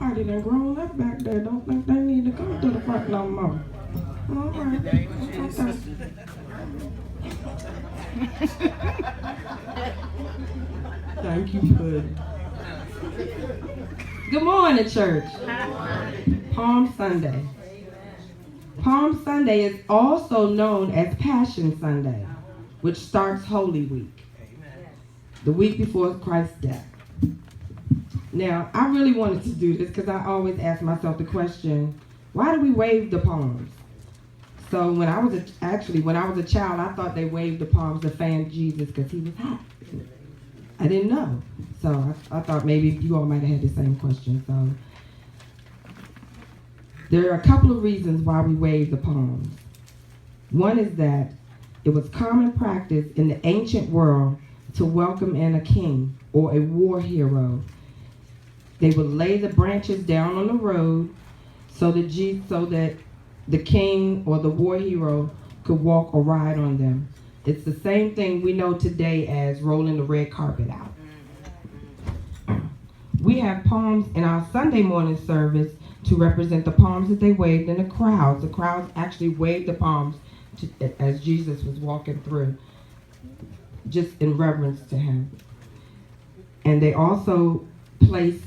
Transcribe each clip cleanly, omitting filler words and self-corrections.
somebody done grown up back there. Don't think they need to come to the front no more. All right. Okay. Thank you, Pudding. Good morning, church. Palm Sunday. Palm Sunday is also known as Passion Sunday, which starts Holy Week, the week before Christ's death. Now, I really wanted to do this because I always ask myself the question, why do we wave the palms? So when I was a child, I thought they waved the palms to fan Jesus because he was hot. I didn't know. So I thought maybe you all might have had the same question. So there are a couple of reasons why we wave the palms. One is that it was common practice in the ancient world to welcome in a king or a war hero. They would lay the branches down on the road so that the king or the war hero could walk or ride on them. It's the same thing we know today as rolling the red carpet out. We have palms in our Sunday morning service to represent the palms that they waved in the crowds. The crowds actually waved the palms as Jesus was walking through, just in reverence to him. And they also placed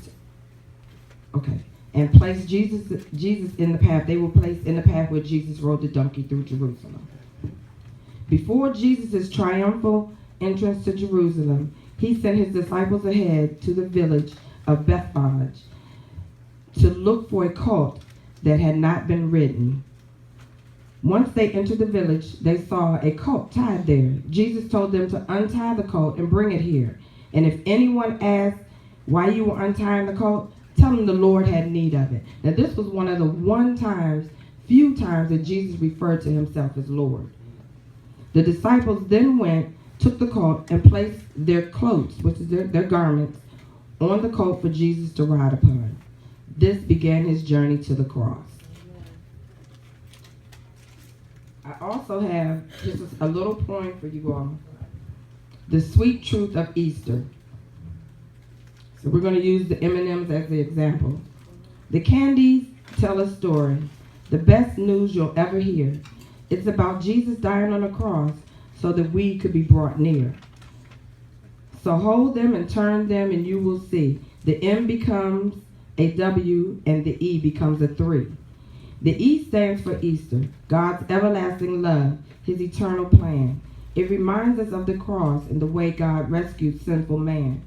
Jesus in the path. They were placed in the path where Jesus rode the donkey through Jerusalem. Before Jesus' triumphal entrance to Jerusalem, he sent his disciples ahead to the village of Bethphage to look for a colt that had not been ridden. Once they entered the village, they saw a colt tied there. Jesus told them to untie the colt and bring it here. And if anyone asked why you were untying the colt, tell them the Lord had need of it. Now this was one of the few times that Jesus referred to himself as Lord. The disciples then went, took the colt, and placed their cloaks, which is their garments, on the colt for Jesus to ride upon. This began his journey to the cross. I also have just a little poem for you all. The sweet truth of Easter. So we're going to use the M&Ms as the example. The candies tell a story, the best news you'll ever hear. It's about Jesus dying on the cross so that we could be brought near. So hold them and turn them and you will see. The M becomes a W and the E becomes a 3. The E stands for Easter, God's everlasting love, his eternal plan. It reminds us of the cross and the way God rescued sinful man.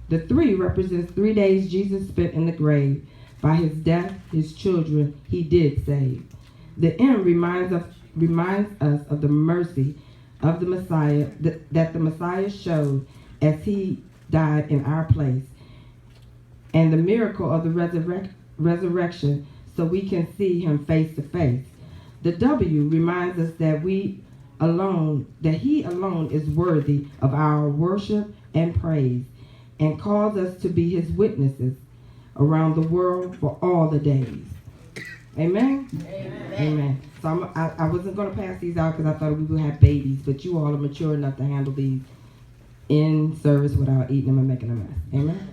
The 3 represents 3 days Jesus spent in the grave. By his death, his children he did save. The M reminds us of the mercy of the Messiah that the Messiah showed as he died in our place, and the miracle of the resurrection so we can see him face to face. The W reminds us that he alone is worthy of our worship and praise, and calls us to be his witnesses around the world for all the days. Amen? Amen. Amen. So I wasn't going to pass these out because I thought we would have babies, but you all are mature enough to handle these in service without eating them and making a mess. Amen?